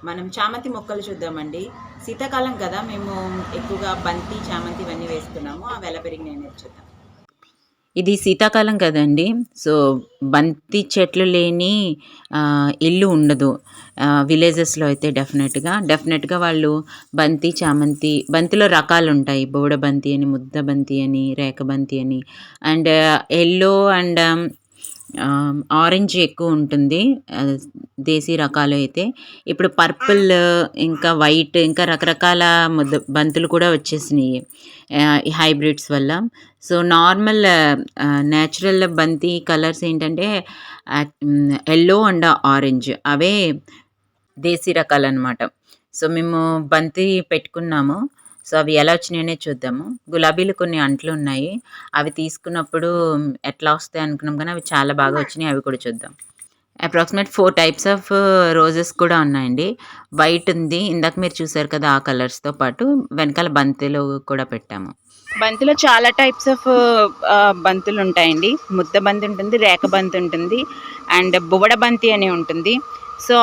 మనం చామంతి మొక్కలు చూద్దామండి. శీతాకాలం కదా! మేము ఎక్కువగా బంతి, చామంతి ఇవన్నీ వేస్తున్నాము. అవి ఎలా పెరిగినాయనేది చూద్దాం. ఇది శీతాకాలం కదండీ! సో, బంతి చెట్లు లేని ఇల్లు ఉండదు. విలేజెస్‌లో అయితే డెఫినెట్‌గా వాళ్ళు బంతి, చామంతి బంతిలో రకాలుంటాయి. బోడ బంతి అని, ముద్ద బంతి అని, రేఖ బంతి అని అండ్ యెల్లో అండ్ ఆరెంజ్ ఎక్కువుంటుంది. దేశీ రకాలు అయితే. ఇప్పుడు పర్పుల్ ఇంకా వైట్ ఇంకా రకరకాల బంతులు కూడా వచ్చేసినియి. ఈ హైబ్రిడ్స్ వల్ల. సో, నార్మల్ నేచురల్ బంతి కలర్స్ ఏంటంటే యెల్లో అండ్ ఆరెంజ్ అవే దేశీ రకాలనమాట. సో, మేము బంతి పెట్టుకున్నాము. సో, అవి ఎలా వచ్చినాయనేది చూద్దాము. గులాబీలు కొన్ని అంట్లున్నాయి. అవి తీసుకున్నప్పుడు ఎట్లా వస్తాయి అనుకున్నాం కానీ అవి చాలా బాగా వచ్చినాయి. అవి కూడా చూద్దాం. అప్రాక్సిమేట్ 4 టైప్స్ ఆఫ్ రోజెస్ కూడా ఉన్నాయండి. వైట్ ఉంది. ఇందాక మీరు చూసారు కదా! ఆ కలర్స్‌తో పాటు వెనకాల బంతిలు కూడా పెట్టాము. బంతిలో చాలా టైప్స్ ఆఫ్ బంతులుంటాయండి. ముద్ద బంతి ఉంటుంది, రేఖ బంతి ఉంటుంది అండ్ బువడ బంతి అని ఉంటుంది. సో,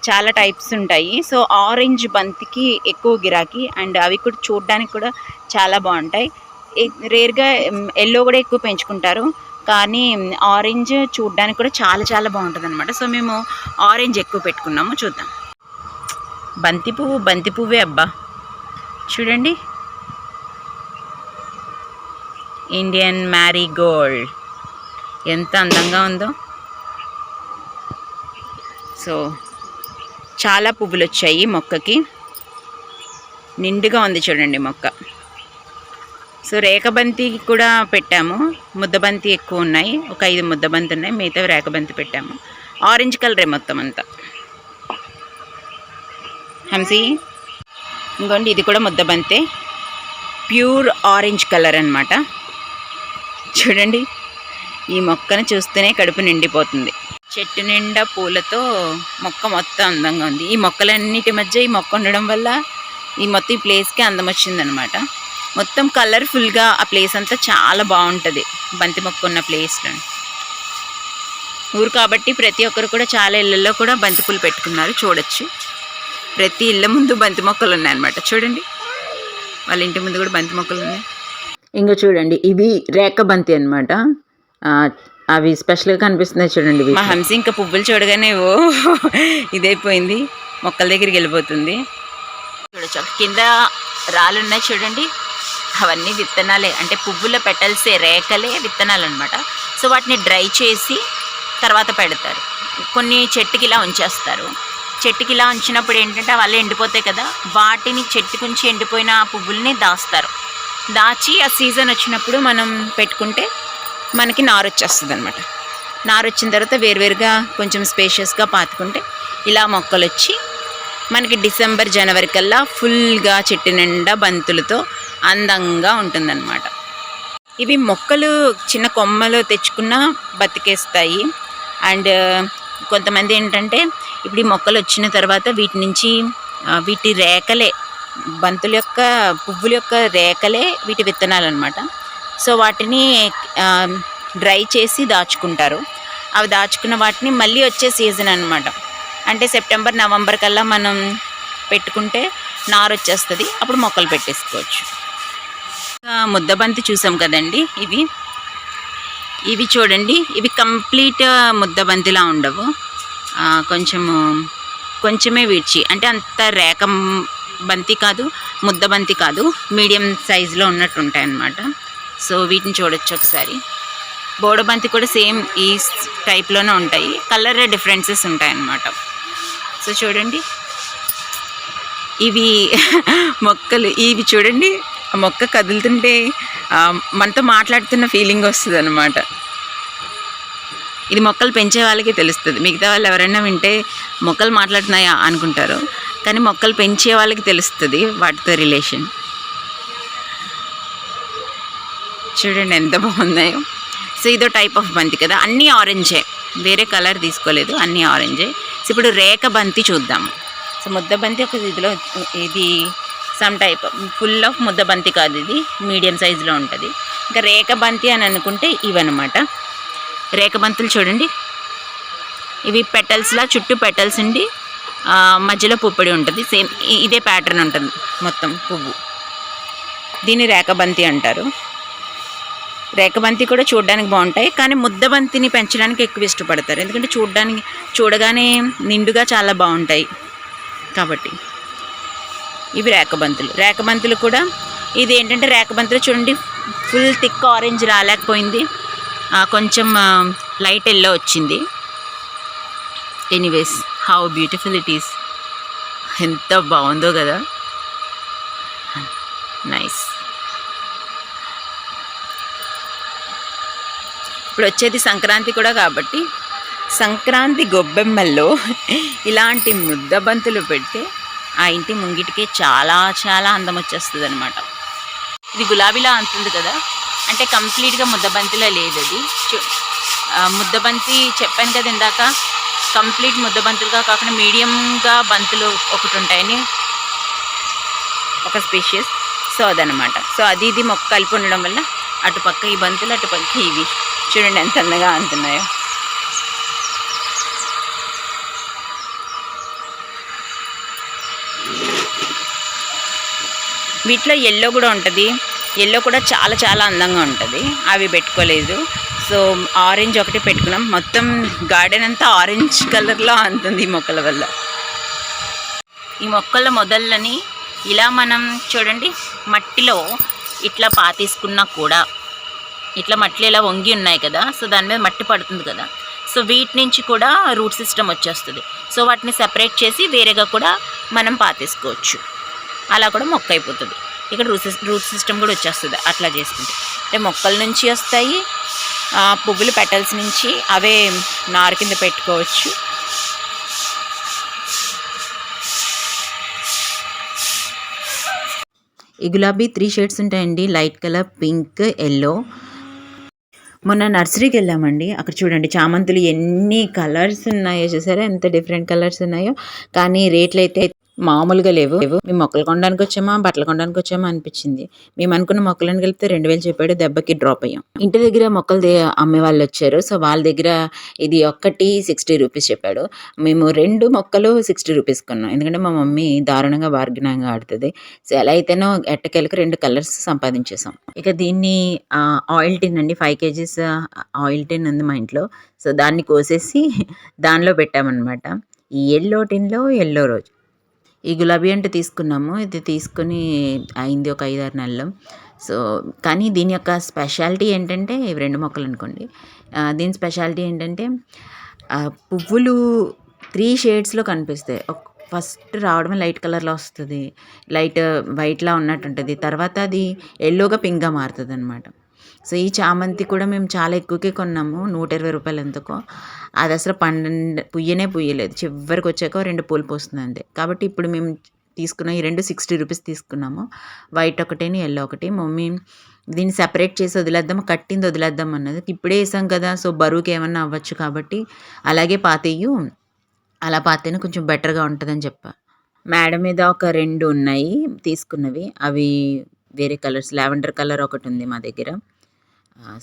చాలా టైప్స్ ఉంటాయి. సో, ఆరెంజ్ బంతికి ఎక్కువ గిరాకీ అండ్ అవి కూడా చూడడానికి కూడా చాలా బావుంటాయి. రేర్‌గా యెల్లో కూడా ఎక్కువ పెంచుకుంటారు. కానీ ఆరెంజ్ చూడడానికి కూడా చాలా చాలా బావుంటదనమాట. సో, మేము ఆరెంజ్ ఎక్కువ పెట్టుకున్నాము. చూద్దాం. బంతి పువ్వే అబ్బా! చూడండి. ఇండియన్ మ్యారీగోల్డ్ ఎంత అందంగా ఉందో. సో, చాలా పువ్వులు వచ్చాయి మొక్కకి. నిండుగా ఉంది చూడండి మొక్క. సో, రేఖబంతి కూడా పెట్టాము. ముద్దబంతి ఎక్కువ ఉన్నాయి. ఒక 5 ముద్దబంతి ఉన్నాయి. మిగతావి రేఖబంతి పెట్టాము. ఆరెంజ్ కలరే మొత్తం అంతా. హంసి ఇంకోండి ఇది కూడా ముద్దబంతే. ప్యూర్ ఆరెంజ్ కలర్ అన్నమాట. చూడండి, ఈ మొక్కను చూస్తేనే కడుపు నిండిపోతుంది. చెట్టు నిండా పూలతో మొక్క మొత్తం అందంగా ఉంది. ఈ మొక్కలన్నిటి మధ్య ఈ మొక్క ఉండడం వల్ల ఈ మొత్తం ఈ ప్లేస్కి అందం వచ్చిందనమాట. మొత్తం కలర్ఫుల్గా ఆ ప్లేస్ అంతా చాలా బాగుంటుంది బంతి మొక్క ఉన్న ప్లేస్లో. ఊరు కాబట్టి ప్రతి ఒక్కరు కూడా చాలా ఇళ్ళల్లో కూడా బంతి పూలు పెట్టుకున్నారు. చూడొచ్చు, ప్రతి ఇళ్ళ ముందు బంతి మొక్కలు ఉన్నాయన్నమాట. చూడండి, వాళ్ళ ఇంటి ముందు కూడా బంతి మొక్కలు ఉన్నాయి. ఇంకో చూడండి, ఇవి రేఖ బంతి అనమాట. అవి స్పెషల్గా కనిపిస్తున్నాయి చూడండి. మా హంసి ఇంకా పువ్వులు చూడగానే ఇదైపోయింది, మొక్కల దగ్గరికి వెళ్ళిపోతుంది. చూడొచ్చు కింద రాళ్ళున్నాయి చూడండి, అవన్నీ విత్తనాలే. అంటే పువ్వుల పెటల్సే, రేఖలే విత్తనాలు అనమాట. సో వాటిని డ్రై చేసి తర్వాత పెడతారు. కొన్ని చెట్టుకి ఇలా ఉంచేస్తారు. చెట్టుకి ఇలా ఉంచినప్పుడు ఏంటంటే వాళ్ళు ఎండిపోతాయి కదా, వాటిని చెట్టుకుంచి ఎండిపోయిన పువ్వుల్ని దాస్తారు. దాచి ఆ సీజన్ వచ్చినప్పుడు మనం పెట్టుకుంటే మనకి నారు వచ్చేస్తుంది అనమాట. నారు వచ్చిన తర్వాత వేరువేరుగా కొంచెం స్పేషియస్గా పాతుకుంటే ఇలా మొక్కలు వచ్చి మనకి డిసెంబర్ జనవరి కల్లా ఫుల్గా చెట్టు నిండా బంతులతో అందంగా ఉంటుందన్నమాట. ఇవి మొక్కలు చిన్న కొమ్మలు తెచ్చుకున్న బతికేస్తాయి. అండ్ కొంతమంది ఏంటంటే ఇప్పుడు ఈ మొక్కలు వచ్చిన తర్వాత వీటి నుంచి వీటి రేఖలే, బంతుల యొక్క పువ్వుల యొక్క రేఖలే వీటి విత్తనాలు అనమాట. సో వాటిని డ్రై చేసి దాచుకుంటారు. అవి దాచుకున్న వాటిని మళ్ళీ వచ్చే సీజన్ అనమాట. అంటే సెప్టెంబర్ నవంబర్ కల్లా మనం పెట్టుకుంటే నారు వచ్చేస్తుంది. అప్పుడు మొక్కలు పెట్టేసుకోవచ్చు. ముద్దబంతి చూసాం కదండి. ఇవి చూడండి, ఇవి కంప్లీట్ ముద్దబంతిలా ఉండవు. కొంచెమే విడిచి, అంటే అంత రేఖ బంతి కాదు, ముద్దబంతి కాదు, మీడియం సైజులో ఉన్నట్టు ఉంటాయి అన్నమాట. సో వీటిని చూడొచ్చు ఒకసారి. బోడబంతి కూడా సేమ్ ఈ టైప్లోనే ఉంటాయి, కలర్ డిఫరెన్సెస్ ఉంటాయి అన్నమాట. సో చూడండి, ఇవి మొక్కలు. ఇవి చూడండి, ఆ మొక్క కదులుతుంటే మనతో మాట్లాడుతున్న ఫీలింగ్ వస్తుంది అనమాట. ఇది మొక్కలు పెంచే వాళ్ళకి తెలుస్తుంది. మిగతా వాళ్ళు ఎవరైనా వింటే మొక్కలు మాట్లాడుతున్నాయా అనుకుంటారు, కానీ మొక్కలు పెంచే వాళ్ళకి తెలుస్తుంది వాటితో రిలేషన్. చూడండి ఎంత బాగున్నాయో. సో ఇదో టైప్ ఆఫ్ బంతి కదా, అన్నీ ఆరెంజే, వేరే కలర్ తీసుకోలేదు, అన్నీ ఆరెంజే. సో ఇప్పుడు రేఖ బంతి చూద్దాము. సో ముద్ద బంతి ఒక ఇదిలో, ఇది సమ్ టైప్ ఫుల్ ఆఫ్ ముద్ద బంతి కాదు, ఇది మీడియం సైజులో ఉంటుంది. ఇంకా రేఖ బంతి అని అనుకుంటే ఇవన్నమాట. రేఖ బంతులు చూడండి, ఇవి పెటల్స్లా చుట్టూ పెటల్స్ ఉండి మధ్యలో పుప్పొడి ఉంటుంది. సేమ్ ఇదే ప్యాటర్న్ ఉంటుంది మొత్తం పువ్వు. దీన్ని రేఖబంతి అంటారు. రేఖబంతి కూడా చూడడానికి బాగుంటాయి, కానీ ముద్దబంతిని పెంచడానికి ఎక్కువ ఇష్టపడతారు. ఎందుకంటే చూడగానే నిండుగా చాలా బాగుంటాయి కాబట్టి. ఇవి రేఖబంతులు కూడా ఇది ఏంటంటే రేఖబంతులు చూడండి ఫుల్ థిక్ ఆరెంజ్ రాలేకపోయింది, కొంచెం లైట్ ఎల్లో వచ్చింది. Anyways how beautiful it is. ఎంత బాగుందో కదా, నైస్. ఇప్పుడు వచ్చేది సంక్రాంతి కూడా కాబట్టి సంక్రాంతి గొబ్బెమ్మల్లో ఇలాంటి ముద్దబంతులు పెడితే ఆ ఇంటి ముంగిటికి చాలా చాలా అందం వచ్చేస్తుంది అనమాట. ఇది గులాబీలా అంటుంది కదా, అంటే కంప్లీట్గా ముద్దబంతిలా లేదు అది. ముద్దబంతి చెప్పాను కదా ఇందాక, కంప్లీట్ ముద్దబంతులుగా కాకుండా మీడియంగా బంతులు ఒకటి ఉంటాయని ఒక స్పీషియస్. సో అదనమాట. సో అది ఇది మొక్క కలిపి ఉండడం వల్ల అటుపక్క ఈ బంతులు అటుపక్క ఇవి చూడండి ఎంత అందంగా అంటున్నాయో. వీటిలో ఎల్లో కూడా ఉంటుంది. ఎల్లో కూడా చాలా చాలా అందంగా ఉంటుంది. అవి పెట్టుకోలేదు. సో ఆరెంజ్ ఒకటి పెట్టుకున్నాం. మొత్తం గార్డెన్ అంతా ఆరెంజ్ కలర్లో అంతుంది ఈ మొక్కల వల్ల. ఈ మొక్కల మొదళ్ళని ఇలా మనం చూడండి మట్టిలో ఇట్లా పాతీసుకున్నా కూడా, ఇట్లా మట్టిలో ఇలా వంగి ఉన్నాయి కదా, సో దాని మీద మట్టి పడుతుంది కదా, సో వీటి నుంచి కూడా రూట్ సిస్టమ్ వచ్చేస్తుంది. సో వాటిని సెపరేట్ చేసి వేరేగా కూడా మనం పాతేసుకోవచ్చు. అలా కూడా మొక్క అయిపోతుంది. ఇక్కడ రూట్ సిస్టమ్ కూడా వచ్చేస్తుంది అట్లా చేసుకుంటే. అంటే మొక్కల నుంచి వస్తాయి, పువ్వులు పెటల్స్ నుంచి అవే నారు కింద పెట్టుకోవచ్చు. ఈ గులాబీ 3 షేడ్స్ ఉంటాయండి, లైట్ కలర్, పింక్, ఎల్లో. మొన్న నర్సరీకి వెళ్ళామండి, అక్కడ చూడండి చామంతులు ఎన్ని కలర్స్ ఉన్నాయో చూసారా, ఎంత డిఫరెంట్ కలర్స్ ఉన్నాయో. కానీ రేట్లు అయితే మామూలుగా లేవు. మేము మొక్కలు కొనడానికి వచ్చామా బట్టలు కొనడానికి వచ్చామా అనిపించింది. మేము అనుకున్న మొక్కలను కలిపితే 2000 చెప్పాడు, దెబ్బకి డ్రాప్ అయ్యాం. ఇంటి దగ్గర మొక్కలు అమ్మే వాళ్ళు వచ్చారు. సో వాళ్ళ దగ్గర ఇది ఒక్కటి 60 రూపీస్ చెప్పాడు. మేము 2 మొక్కలు 60 రూపీస్ కొన్నాం. ఎందుకంటే మా మమ్మీ దారుణంగా బార్గెనింగ్ ఆడుతుంది. సో ఎలా అయితేనో ఎట్టకేలకు 2 కలర్స్ సంపాదించేసాం. ఇక దీన్ని ఆయిల్ టిన్ అండి, 5 kgs ఆయిల్ టిన్ ఉంది మా ఇంట్లో. సో దాన్ని కోసేసి దానిలో పెట్టామన్నమాట. ఈ ఎల్లో టిన్లో ఎల్లో రోజు ఈ గులాబీ అంటే తీసుకున్నాము. ఇది తీసుకుని అయింది ఒక 5-6 నెలలు. సో కానీ దీని యొక్క స్పెషాలిటీ ఏంటంటే, ఇవి 2 మొక్కలు అనుకోండి, దీని స్పెషాలిటీ ఏంటంటే పువ్వులు 3 షేడ్స్లో కనిపిస్తాయి. ఫస్ట్ రావడం లైట్ కలర్లో వస్తుంది, లైట్ వైట్లా ఉన్నట్టు ఉంటుంది, తర్వాత అది ఎల్లోగా పింక్గా మారుతుంది అనమాట. సో ఈ చామంతి కూడా మేము చాలా ఎక్కువకే కొన్నాము, 120 రూపాయలు ఎంతకో. అది అసలు పుయ్యలేదు, చివరికి వచ్చాక 2 పూలు పోస్తుంది అంతే. కాబట్టి ఇప్పుడు మేము తీసుకున్న ఈ 2 60 రూపీస్ తీసుకున్నాము, వైట్ ఒకటేని ఎల్లో ఒకటి. మమ్మీ దీన్ని సెపరేట్ చేసి వదిలేద్దాం, కట్టింది వదిలేద్దాం అన్నది. ఇప్పుడే వేసాం కదా, సో బరువుకి ఏమన్నా అవ్వచ్చు కాబట్టి అలాగే పాతేయు, అలా పాతేనే కొంచెం బెటర్గా ఉంటుందని చెప్పా. మేడ మీద ఒక 2 ఉన్నాయి తీసుకున్నవి, అవి వేరే కలర్స్. లావెండర్ కలర్ ఒకటి ఉంది మా దగ్గర.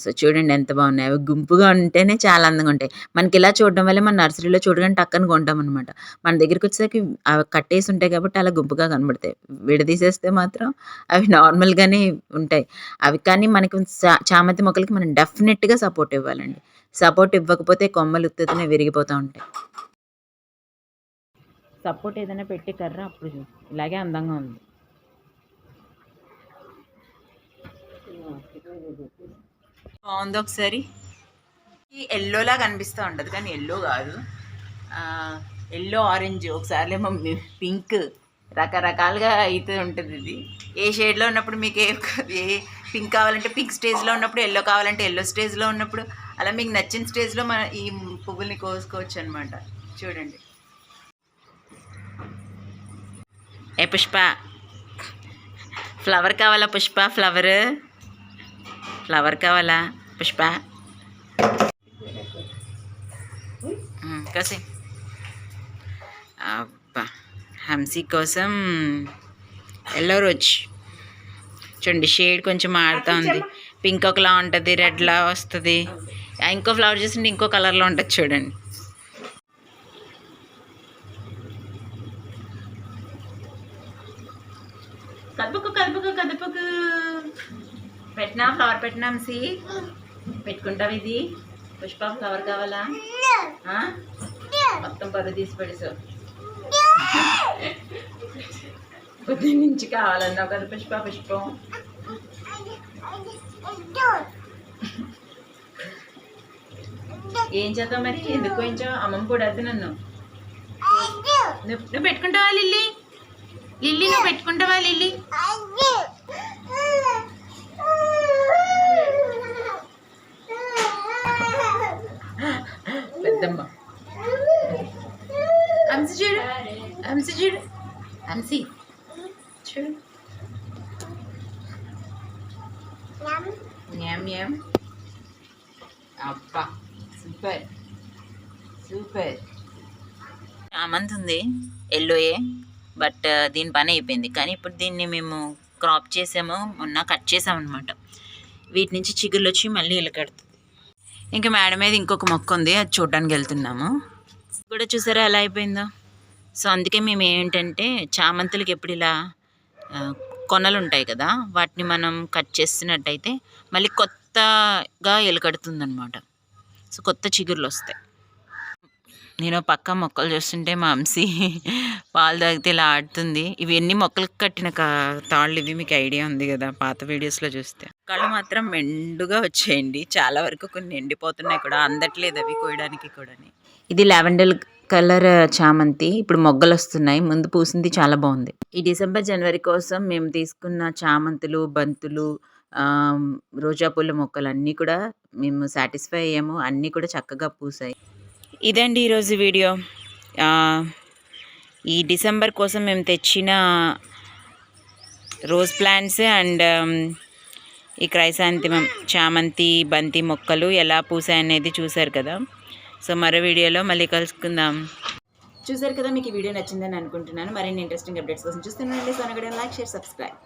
సో చూడండి ఎంత బాగున్నాయి. అవి గుంపుగా ఉంటేనే చాలా అందంగా ఉంటాయి. మనకి ఇలా చూడడం వల్ల మన నర్సరీలో చూడగానే టక్కన కొంటాం అనమాట. మన దగ్గరికి వచ్చేసరికి అవి కట్టేసి ఉంటాయి కాబట్టి అలా గుంపుగా కనబడతాయి. విడదీసేస్తే మాత్రం అవి నార్మల్గానే ఉంటాయి. అవి కానీ మనకి చామంతి మొక్కలకి మనం డెఫినెట్గా సపోర్ట్ ఇవ్వాలండి. సపోర్ట్ ఇవ్వకపోతే కొమ్మలు ఉత్తునే విరిగిపోతూ ఉంటాయి. సపోర్ట్ ఏదైనా పెట్టి కర్ర అప్పుడు ఇలాగే అందంగా ఉంది. బాగుంది. ఒకసారి ఈ ఎల్లోలా కనిపిస్తూ ఉంటుంది కానీ ఎల్లో కాదు, ఎల్లో ఆరెంజ్, ఒకసారిలేమో పింక్, రకరకాలుగా అయితే ఉంటుంది. ఇది ఏ షేడ్లో ఉన్నప్పుడు మీకు ఏ పింక్ కావాలంటే పింక్ స్టేజ్లో ఉన్నప్పుడు, ఎల్లో కావాలంటే ఎల్లో స్టేజ్లో ఉన్నప్పుడు, అలా మీకు నచ్చిన స్టేజ్లో మన ఈ పువ్వుల్ని కోసుకోవచ్చు అనమాట. చూడండి. ఏ పుష్ప, ఫ్లవర్ కావాలా పుష్ప? ఫ్లవర్ కావాలా పుష్ప? కసి అబ్బా, హంసీ కోసం ఎల్లో రోజ్ చూడండి, షేడ్ కొంచెం మారుతూ ఉంది. పింక్ ఒకలా ఉంటుంది, రెడ్లా వస్తుంది. ఇంకో ఫ్లవర్ చూస్తుంటే ఇంకో కలర్లో ఉంటుంది చూడండి. కదుపుకు కదుపుకు కదుపుకు. పెట్టినా ఫ్లవర్ పెట్టినాం. సి పెట్టుకుంటావు ఇది. పుష్ప ఫ్లవర్ కావాలా? మొత్తం పరువు తీసి పెడతావు. పొద్దున్న నుంచి కావాలన్నావు కదా పుష్పం. ఏం చేద్దాం మరి? ఎందుకు పోయించావు? అమ్మమ్మ కూడా వద్దు నన్ను. నువ్వు పెట్టుకుంటావా లిల్లీ? నువ్వు పెట్టుకుంటావా లిల్లీ? పెద్దమ్మ అంశి చూడు. అంశి చూడు. అబ్బా సూపర్. చామంతి ఉంది ఎల్లోయే, బట్ దీని పని అయిపోయింది. కానీ ఇప్పుడు దీన్ని మేము క్రాప్ చేసాము, మొన్న కట్ చేసామన్నమాట. వీటి నుంచి చిగుళ్ళు వచ్చి మళ్ళీ ఇలకడుతుంది. ఇంకా మేడ మీద ఇంకొక మొక్క ఉంది, అది చూడడానికి వెళ్తున్నాము. కూడా చూసారా ఎలా అయిపోయిందో. సో అందుకే మేము ఏంటంటే చామంతులకి ఎప్పుడు ఇలా కొనలు ఉంటాయి కదా, వాటిని మనం కట్ చేస్తున్నట్టయితే మళ్ళీ కొత్తగా ఎలకడుతుంది అనమాట. సో కొత్త చిగుర్లు వస్తాయి. నేను పక్క మొక్కలు చూస్తుంటే మా అంశీ పాలు తాగితే ఇలా ఆడుతుంది. ఇవి ఎన్ని మొక్కలకు కట్టిన తాళ్ళు ఇవి, మీకు ఐడియా ఉంది కదా పాత వీడియోస్లో చూస్తే. కళ్ళు మాత్రం మెండుగా వచ్చేయండి, చాలా వరకు కొన్ని ఎండిపోతున్నాయి కూడా, అందట్లేదు అవి కోయడానికి కూడా. ఇది లావెండర్ కలర్ చామంతి, ఇప్పుడు మొగ్గలు వస్తున్నాయి. ముందు పూసింది చాలా బాగుంది. ఈ డిసెంబర్ జనవరి కోసం మేము తీసుకున్న చామంతులు, బంతులు, రోజా పూల మొక్కలు అన్నీ కూడా మేము సాటిస్ఫై అయ్యాము. అన్నీ కూడా చక్కగా పూసాయి. ఇదండి ఈరోజు వీడియో. ఈ డిసెంబర్ కోసం మేము తెచ్చిన రోజ్ ప్లాంట్స్ అండ్ ఈ క్రైసాంతిమం చామంతి బంతి మొక్కలు ఎలా పూసాయనేది చూశారు కదా. సో మరో వీడియోలో మళ్ళీ కలుసుకుందాం. చూసారు కదా, మీకు ఈ వీడియో నచ్చిందని అనుకుంటున్నాను. మరిన్ని ఇంట్రెస్టింగ్ అప్డేట్స్ కోసం చూస్తున్నానండి. సో అనగా లైక్, షేర్, సబ్స్క్రైబ్.